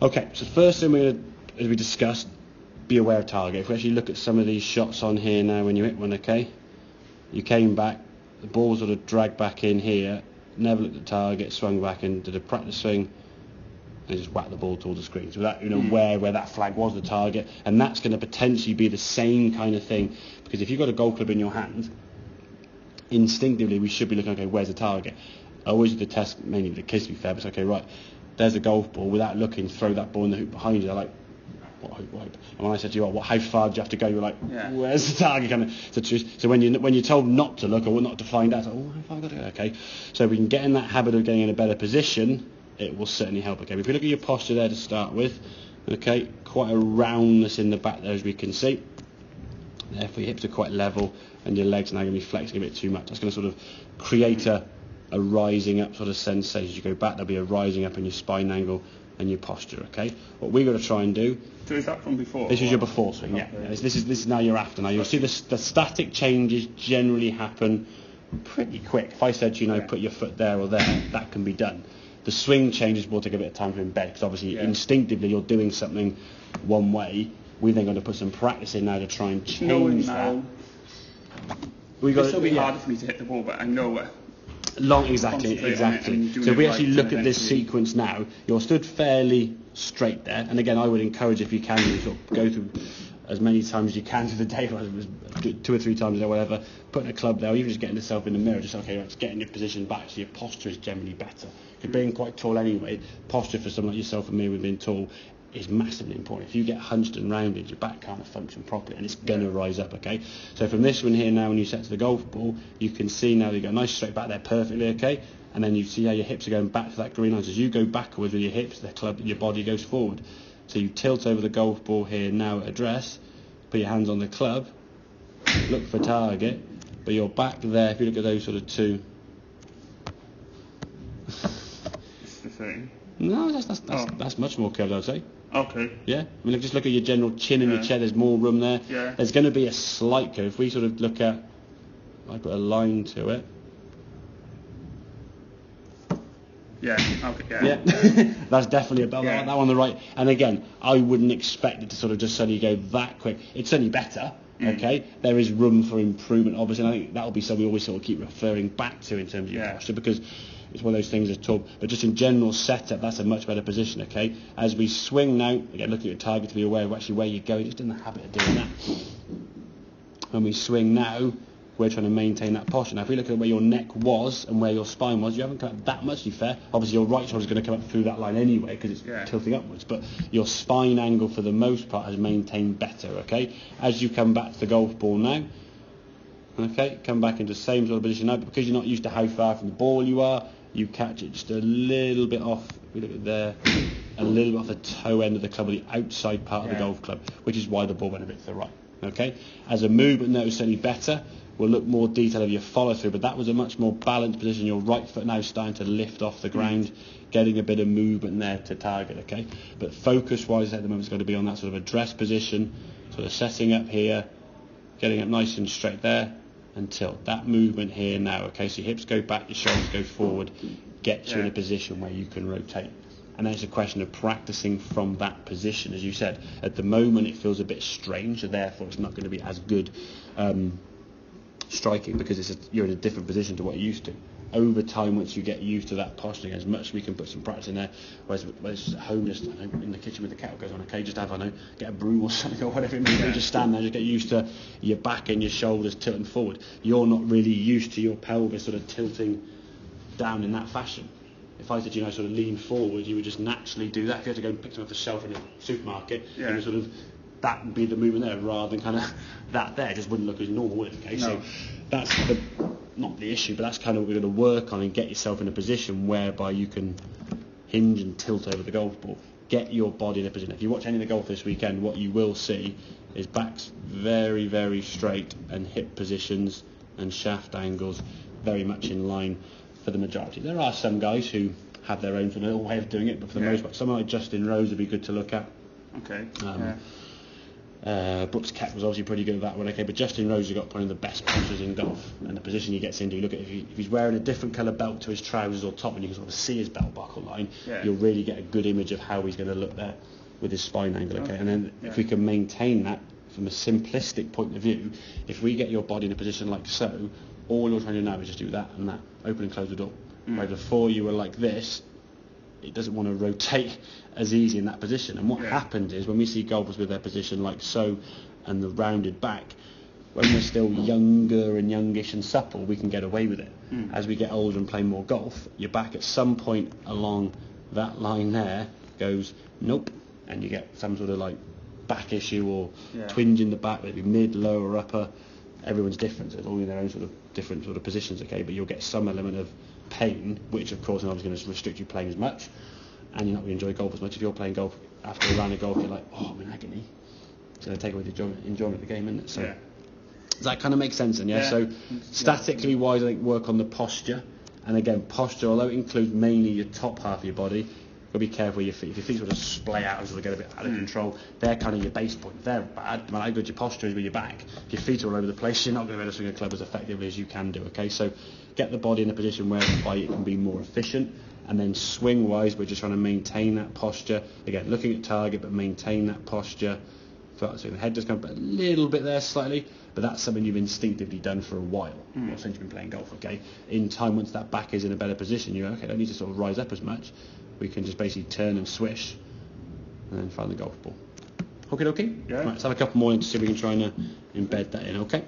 Okay, so the first thing we're going to, as we discussed, be aware of target. If we actually look at some of these shots on here now, when you hit one, okay, you came back, the ball sort of dragged back in here, never looked at the target, swung back and did a practice swing, and just whacked the ball towards the screen. So without aware where that flag was the target, and that's going to potentially be the same kind of thing, because if you've got a golf club in your hand, instinctively we should be looking, okay, where's the target? I always do the test, mainly with the kids to be fair, but it's okay, right, there's a golf ball, without looking, throw that ball in the hoop behind you. They're like, what hoop? And when I said to you, how far do you have to go? You're like, where's the target? Kind of. So when you're told not to look or not to find out, it's like, how far have I got to go? Okay. So if we can get in that habit of getting in a better position, it will certainly help. Okay. But if we look at your posture there to start with, okay, quite a roundness in the back there as we can see. Therefore your hips are quite level and your legs are now going to be flexing a bit too much. That's going to sort of create a rising up sort of sensation. As you go back, there'll be a rising up in your spine angle and your posture. Okay, what we've got to try and do. So is that from before? This is your before swing. Yeah. This is now your after. Now you'll see the static changes generally happen pretty quick. If I said to you, put your foot there or there, that can be done. The swing changes will take a bit of time to embed, because obviously instinctively you're doing something one way. We've then got to put some practice in now to try and change that. It'll still be harder for me to hit the ball, but I know it. Exactly. So if we actually look at this sequence now, you're stood fairly straight there, and again I would encourage, if you can, to sort of go through as many times as you can through the day, whether it was 2 or 3 times or whatever, putting a club there, or even just getting yourself in the mirror, just okay, let's get in your position back so your posture is generally better. Because being quite tall anyway, posture for someone like yourself and me with being tall is massively important. If you get hunched and rounded, your back can't function properly, and it's going to rise up, okay? So from this one here now, when you set to the golf ball, you can see now you go nice straight back there perfectly, okay? And then you see how your hips are going back to that green line. As you go backwards with your hips, your body goes forward. So you tilt over the golf ball here now at address, put your hands on the club, look for target, but you're back there. If you look at those sort of two. It's the thing. No, that's much more curved, I'd say. Okay. Yeah. I mean, just look at your general chin and your chair. There's more room there. Yeah. There's going to be a slight curve. If we sort of look at, I put a line to it. Yeah. Okay. Yeah. That's definitely above that one on the right. And again, I wouldn't expect it to sort of just suddenly go that quick. It's certainly better. Okay. There is room for improvement, obviously. And I think that'll be something we always sort of keep referring back to in terms of your posture, because it's one of those things that's tall, but just in general setup, that's a much better position, okay? As we swing now, again, looking at your target to be aware of actually where you're going, just in the habit of doing that. When we swing now, we're trying to maintain that posture. Now, if we look at where your neck was and where your spine was, you haven't come up that much, to be fair. Obviously, your right shoulder is going to come up through that line anyway, because it's tilting upwards, but your spine angle, for the most part, has maintained better, okay? As you come back to the golf ball now, okay, come back into the same sort of position now, but because you're not used to how far from the ball you are, you catch it just a little bit off, if we look at there, a little bit off the toe end of the club, or the outside part of the golf club, which is why the ball went a bit to the right. Okay, as a movement now is certainly better. We'll look more detail of your follow through, but that was a much more balanced position. Your right foot now starting to lift off the ground, getting a bit of movement there to target, okay? But focus wise at the moment is going to be on that sort of address position, sort of setting up here, getting up nice and straight there, and tilt. That movement here now, okay, so your hips go back, your shoulders go forward, get you in a position where you can rotate. And then it's a question of practicing from that position. As you said, at the moment it feels a bit strange, so therefore it's not going to be as good striking, because you're in a different position to what you're used to. Over time, once you get used to that posturing, as much as we can put some practice in there, whereas at home, just in the kitchen with the kettle goes on, okay, just get a broom or something or whatever it may be, just stand there, just get used to your back and your shoulders tilting forward. You're not really used to your pelvis sort of tilting down in that fashion. If I said, sort of lean forward, you would just naturally do that. If you had to go and pick something off the shelf in a supermarket, you would sort of, that would be the movement there, rather than kind of that there. It just wouldn't look as normal, would it? Okay, so that's not the issue, but that's kind of what we're going to work on, and get yourself in a position whereby you can hinge and tilt over the golf ball. Get your body in a position. If you watch any of the golf this weekend, what you will see is backs very, very straight, and hip positions and shaft angles very much in line for the majority. There are some guys who have their own little way of doing it, but for the most part, someone like Justin Rose would be good to look at. Okay. Brooks Koepka was obviously pretty good at that one, okay, but Justin Rose has got probably the best postures in golf, and the position he gets into, look at if he's wearing a different colour belt to his trousers or top, and you can sort of see his belt buckle line, you'll really get a good image of how he's going to look there with his spine angle, okay, and then if we can maintain that from a simplistic point of view, if we get your body in a position like so, all you're trying to do now is just do that and that, open and close the door. Whereas before you were like this, it doesn't want to rotate as easy in that position. And what happens is when we see golfers with their position like so and the rounded back, when we're still younger and youngish and supple, we can get away with it. As we get older and play more golf, your back at some point along that line there goes nope, and you get some sort of like back issue or twinge in the back, maybe mid, lower, upper. Everyone's different, so it's all in their own sort of different sort of positions, okay, but you'll get some element of pain, which of course is obviously going to restrict you playing as much, and you're not going to enjoy golf as much. If you're playing golf after a round of golf, you're like, oh, I'm in agony. It's going to take away the enjoyment of the game, isn't it? So does that kind of make sense then? So statically wise, I think work on the posture, and again, posture, although it includes mainly your top half of your body, got to be careful with your feet. If your feet sort of splay out and sort of get a bit out of control, they're kind of your base point. If they're bad, no matter how good your posture is with your back, if your feet are all over the place, you're not going to be able to swing a club as effectively as you can do, okay? So get the body in a position whereby it can be more efficient, and then swing-wise, we're just trying to maintain that posture. Again, looking at target, but maintain that posture. So the head does come up a little bit there slightly, but that's something you've instinctively done for a while, since you've been playing golf, okay? In time, once that back is in a better position, you're okay, I don't need to sort of rise up as much. We can just basically turn and swish and then find the golf ball. Okay. Yeah. Right, let's have a couple more and see if we can try and embed that in, okay?